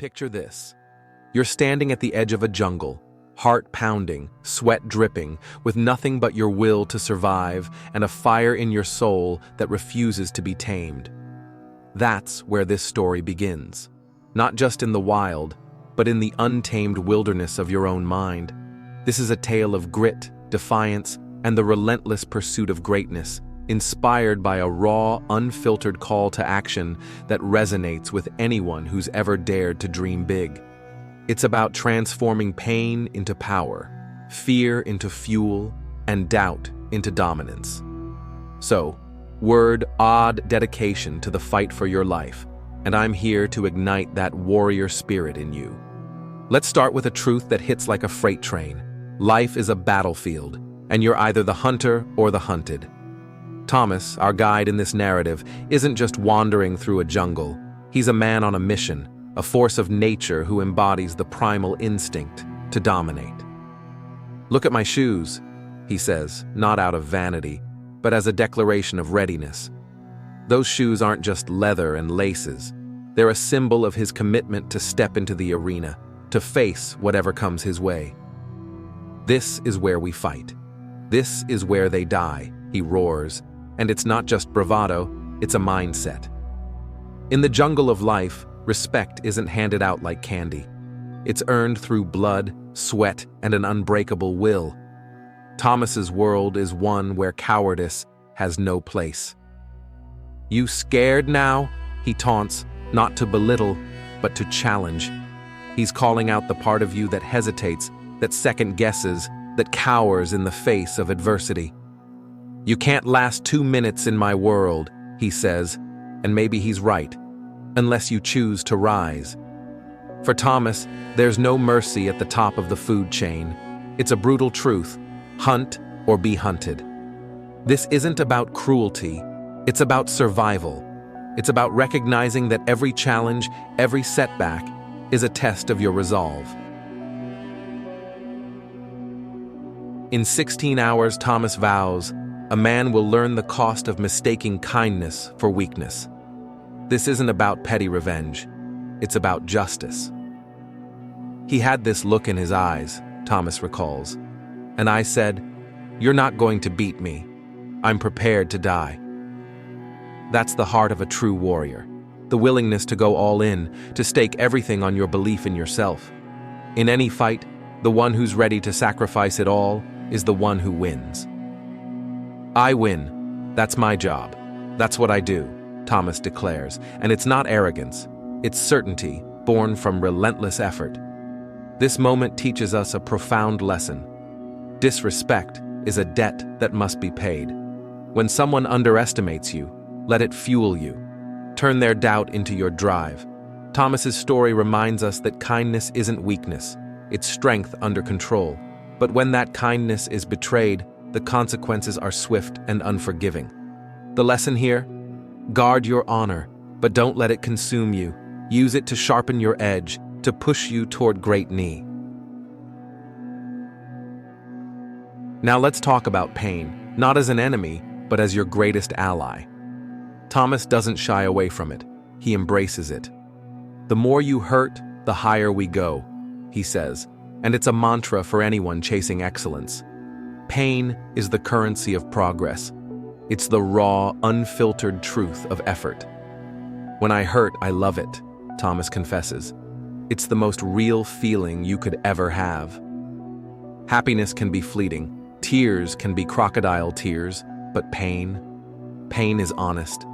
Picture this. You're standing at the edge of a jungle, heart pounding, sweat dripping, with nothing but your will to survive and a fire in your soul that refuses to be tamed. That's where this story begins. Not just in the wild, but in the untamed wilderness of your own mind. This is a tale of grit, defiance, and the relentless pursuit of greatness, inspired by a raw, unfiltered call to action that resonates with anyone who's ever dared to dream big. It's about transforming pain into power, fear into fuel, and doubt into dominance. So, odd dedication to the fight for your life, and I'm here to ignite that warrior spirit in you. Let's start with a truth that hits like a freight train. Life is a battlefield, and you're either the hunter or the hunted. Thomas, our guide in this narrative, isn't just wandering through a jungle. He's a man on a mission, a force of nature who embodies the primal instinct to dominate. "Look at my shoes," he says, not out of vanity, but as a declaration of readiness. Those shoes aren't just leather and laces. They're a symbol of his commitment to step into the arena, to face whatever comes his way. "This is where we fight. This is where they die," he roars. And it's not just bravado, it's a mindset. In the jungle of life, respect isn't handed out like candy. It's earned through blood, sweat, and an unbreakable will. Thomas's world is one where cowardice has no place. "You scared now?" he taunts, not to belittle, but to challenge. He's calling out the part of you that hesitates, that second guesses, that cowers in the face of adversity. "You can't last 2 minutes in my world," he says, and maybe he's right, unless you choose to rise. For Thomas, there's no mercy at the top of the food chain. It's a brutal truth: hunt or be hunted. This isn't about cruelty, it's about survival. It's about recognizing that every challenge, every setback, is a test of your resolve. In 16 hours, Thomas vows, a man will learn the cost of mistaking kindness for weakness. This isn't about petty revenge. It's about justice. "He had this look in his eyes," Thomas recalls, "and I said, 'You're not going to beat me. I'm prepared to die.'" That's the heart of a true warrior, the willingness to go all in, to stake everything on your belief in yourself. In any fight, the one who's ready to sacrifice it all is the one who wins. "I win. That's my job. That's what I do," Thomas declares, and it's not arrogance. It's certainty, born from relentless effort. This moment teaches us a profound lesson. Disrespect is a debt that must be paid. When someone underestimates you, let it fuel you. Turn their doubt into your drive. Thomas's story reminds us that kindness isn't weakness. It's strength under control. But when that kindness is betrayed, the consequences are swift and unforgiving. The lesson here? Guard your honor, but don't let it consume you. Use it to sharpen your edge, to push you toward great need. Now let's talk about pain, not as an enemy, but as your greatest ally. Thomas doesn't shy away from it. He embraces it. "The more you hurt, the higher we go," he says, and it's a mantra for anyone chasing excellence. Pain is the currency of progress. It's the raw, unfiltered truth of effort. "When I hurt, I love it," Thomas confesses. "It's the most real feeling you could ever have." Happiness can be fleeting. Tears can be crocodile tears, but pain is honest.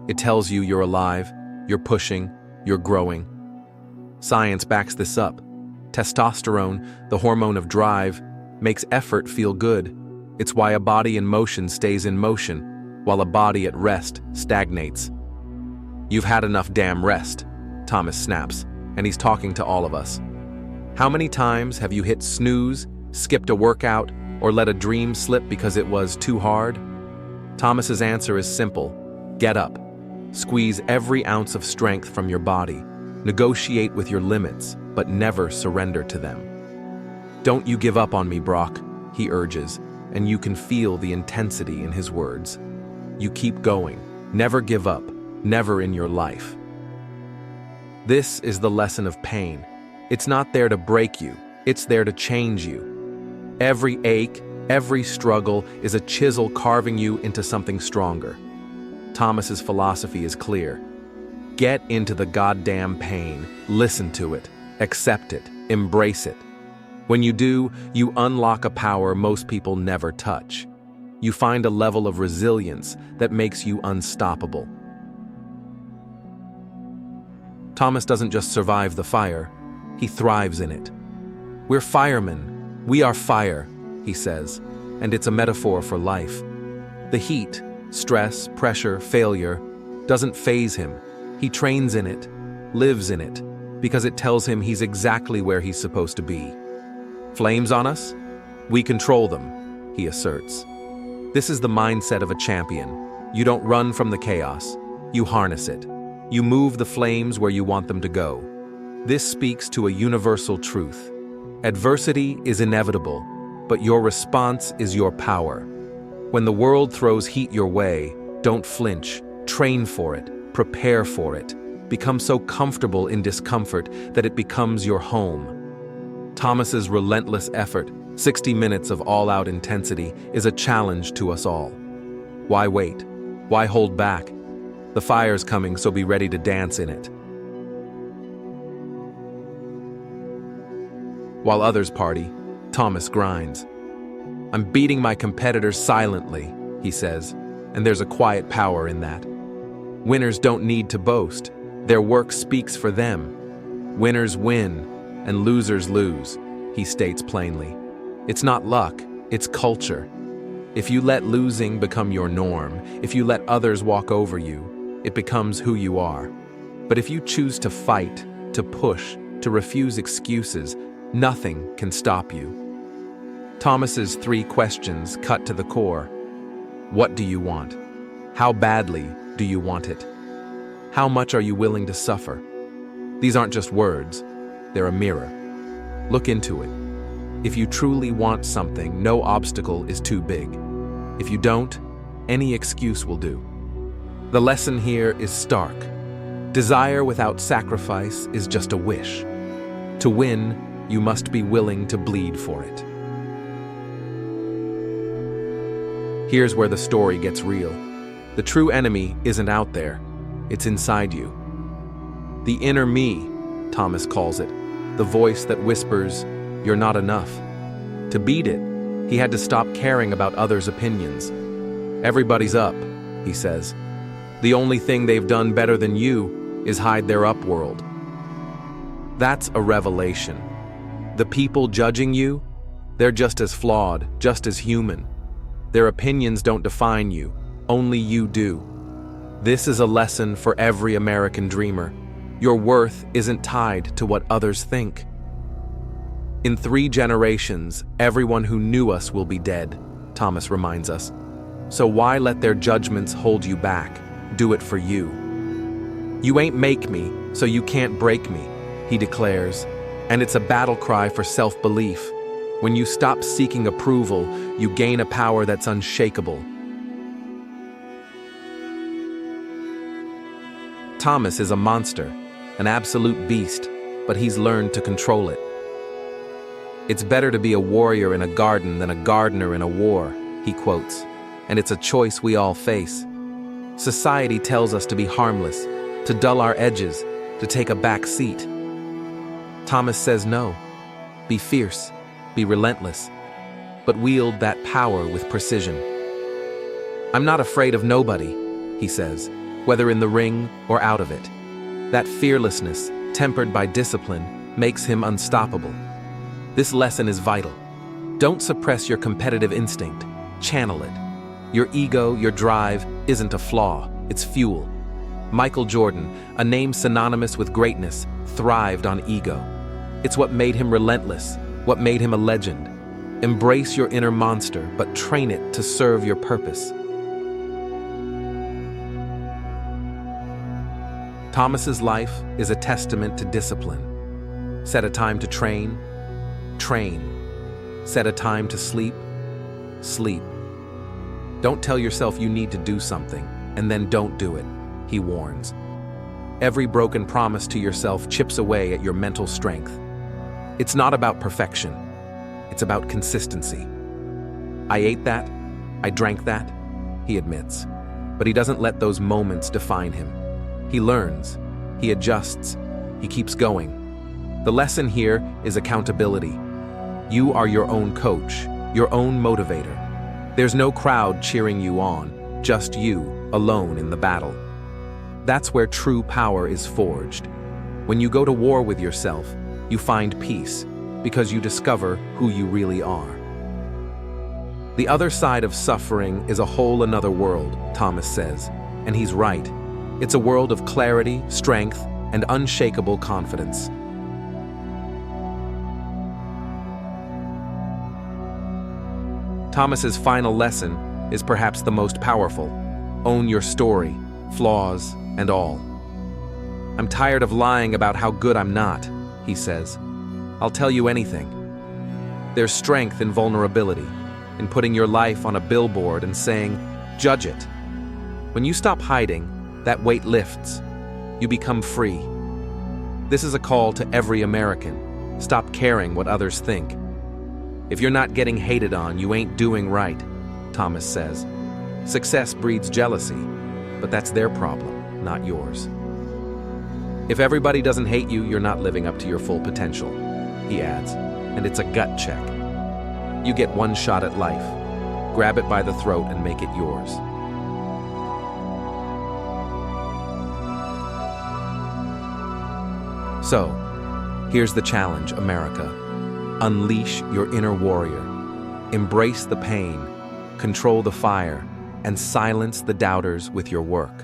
It tells you you're alive, you're pushing, you're growing. Science backs this up. Testosterone, the hormone of drive, makes effort feel good. It's why a body in motion stays in motion, while a body at rest stagnates. "You've had enough damn rest," Thomas snaps, and he's talking to all of us. How many times have you hit snooze, skipped a workout, or let a dream slip because it was too hard? Thomas's answer is simple: get up. Squeeze every ounce of strength from your body. Negotiate with your limits, but never surrender to them. "Don't you give up on me, Brock," he urges, and you can feel the intensity in his words. You keep going. Never give up. Never in your life. This is the lesson of pain. It's not there to break you, it's there to change you. Every ache, every struggle is a chisel carving you into something stronger. Thomas's philosophy is clear. Get into the goddamn pain, listen to it, accept it, embrace it. When you do, you unlock a power most people never touch. You find a level of resilience that makes you unstoppable. Thomas doesn't just survive the fire, he thrives in it. We're firemen. We are fire, he says, and it's a metaphor for life. The heat, stress, pressure, failure, doesn't faze him. He trains in it, lives in it, because it tells him he's exactly where he's supposed to be. Flames on us? We control them, he asserts. This is the mindset of a champion. You don't run from the chaos, you harness it. You move the flames where you want them to go. This speaks to a universal truth. Adversity is inevitable, but your response is your power. When the world throws heat your way, don't flinch, train for it, prepare for it. Become so comfortable in discomfort that it becomes your home. Thomas's relentless effort, 60 minutes of all-out intensity, is a challenge to us all. Why wait? Why hold back? The fire's coming, so be ready to dance in it. While others party, Thomas grinds. I'm beating my competitors silently, he says, and there's a quiet power in that. Winners don't need to boast. Their work speaks for them. Winners win, and losers lose, he states plainly. It's not luck, it's culture. If you let losing become your norm, if you let others walk over you, it becomes who you are. But if you choose to fight, to push, to refuse excuses, nothing can stop you. Thomas's 3 questions cut to the core. What do you want? How badly do you want it? How much are you willing to suffer? These aren't just words, they're a mirror. Look into it. If you truly want something, no obstacle is too big. If you don't, any excuse will do. The lesson here is stark. Desire without sacrifice is just a wish. To win, you must be willing to bleed for it. Here's where the story gets real. The true enemy isn't out there, it's inside you. The inner me, Thomas calls it, the voice that whispers, "You're not enough." To beat it, he had to stop caring about others' opinions. Everybody's up, he says. The only thing they've done better than you is hide their upworld. That's a revelation. The people judging you, they're just as flawed, just as human. Their opinions don't define you, only you do. This is a lesson for every American dreamer. Your worth isn't tied to what others think. In 3 generations, everyone who knew us will be dead, Thomas reminds us. So why let their judgments hold you back? Do it for you. You ain't make me, so you can't break me, he declares, and it's a battle cry for self-belief. When you stop seeking approval, you gain a power that's unshakable. Thomas is a monster, an absolute beast, but he's learned to control it. It's better to be a warrior in a garden than a gardener in a war, he quotes, and it's a choice we all face. Society tells us to be harmless, to dull our edges, to take a back seat. Thomas says no. Be fierce, be relentless, but wield that power with precision. I'm not afraid of nobody, he says, whether in the ring or out of it. That fearlessness, tempered by discipline, makes him unstoppable. This lesson is vital. Don't suppress your competitive instinct, channel it. Your ego, your drive, isn't a flaw, it's fuel. Michael Jordan, a name synonymous with greatness, thrived on ego. It's what made him relentless, what made him a legend. Embrace your inner monster, but train it to serve your purpose. Thomas's life is a testament to discipline. Set a time to train, train. Set a time to sleep, sleep. Don't tell yourself you need to do something, and then don't do it, he warns. Every broken promise to yourself chips away at your mental strength. It's not about perfection. It's about consistency. I ate that. I drank that, he admits. But he doesn't let those moments define him. He learns. He adjusts. He keeps going. The lesson here is accountability. You are your own coach, your own motivator. There's no crowd cheering you on, just you, alone in the battle. That's where true power is forged. When you go to war with yourself, you find peace, because you discover who you really are. The other side of suffering is a whole another world, Thomas says, and he's right. It's a world of clarity, strength, and unshakable confidence. Thomas's final lesson is perhaps the most powerful. Own your story, flaws and all. I'm tired of lying about how good I'm not, he says. I'll tell you anything. There's strength in vulnerability, in putting your life on a billboard and saying, "Judge it." When you stop hiding, that weight lifts. You become free. This is a call to every American. Stop caring what others think. If you're not getting hated on, you ain't doing right, Thomas says. Success breeds jealousy, but that's their problem, not yours. If everybody doesn't hate you, you're not living up to your full potential, he adds, and it's a gut check. You get one shot at life. Grab it by the throat and make it yours. So, here's the challenge, America. Unleash your inner warrior. Embrace the pain, control the fire, and silence the doubters with your work.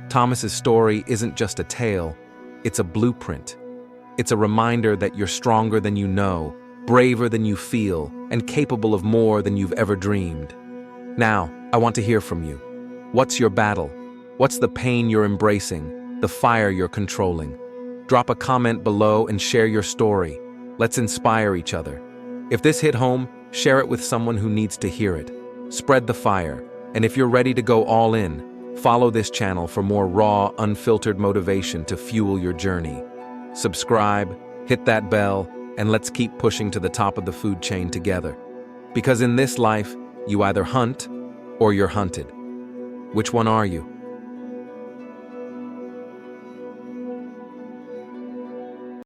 Thomas's story isn't just a tale, it's a blueprint. It's a reminder that you're stronger than you know, braver than you feel, and capable of more than you've ever dreamed. Now, I want to hear from you. What's your battle? What's the pain you're embracing, the fire you're controlling? Drop a comment below and share your story. Let's inspire each other. If this hit home, share it with someone who needs to hear it. Spread the fire, and if you're ready to go all in, follow this channel for more raw, unfiltered motivation to fuel your journey. Subscribe, hit that bell, and let's keep pushing to the top of the food chain together. Because in this life, you either hunt or you're hunted. Which one are you?